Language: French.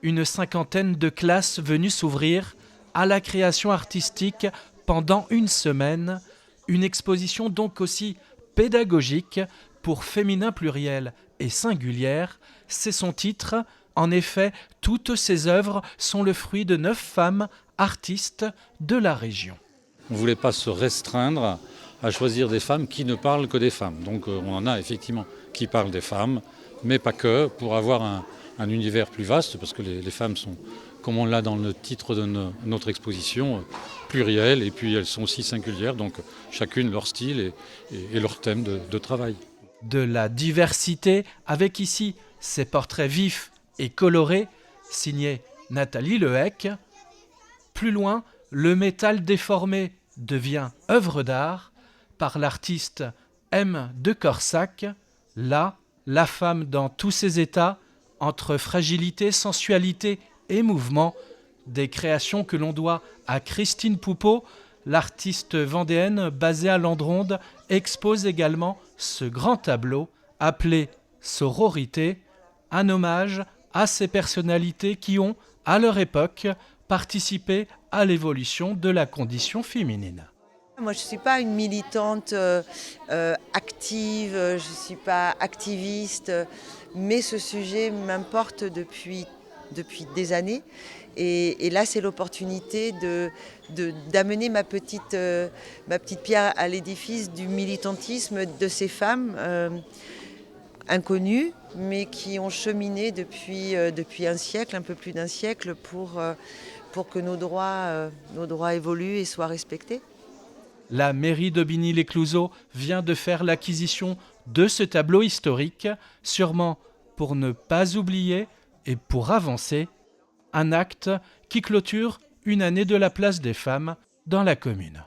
une cinquantaine de classes venues s'ouvrir à la création artistique pendant une semaine, une exposition donc aussi pédagogique pour féminin pluriel et singulière, c'est son titre. En effet, toutes ces œuvres sont le fruit de 9 femmes artistes de la région. On ne voulait pas se restreindre à choisir des femmes qui ne parlent que des femmes. Donc on en a effectivement qui parlent des femmes, mais pas que, pour avoir un univers plus vaste, parce que les femmes sont, comme on l'a dans le titre de notre exposition, plurielles, et puis elles sont aussi singulières, donc chacune leur style et leur thème de travail. De la diversité, avec ici ces portraits vifs et colorés, signés Nathalie Lehec. Plus loin, le métal déformé devient œuvre d'art par l'artiste M. de Corsac. Là, la femme dans tous ses états, entre fragilité, sensualité et mouvement, des créations que l'on doit à Christine Poupeau, l'artiste vendéenne basée à Landronde, expose également ce grand tableau appelé Sororité, un hommage à ces personnalités qui ont, à leur époque, participé à l'évolution de la condition féminine. Moi, je ne suis pas une militante active, je ne suis pas activiste, mais ce sujet m'importe depuis des années. Et là, c'est l'opportunité d'amener ma petite pierre à l'édifice du militantisme de ces femmes inconnues, mais qui ont cheminé depuis un siècle, un peu plus d'un siècle, pour que nos droits évoluent et soient respectés. La mairie d'Aubigny-les-Clouseaux vient de faire l'acquisition de ce tableau historique, sûrement pour ne pas oublier et pour avancer, un acte qui clôture une année de la place des femmes dans la commune.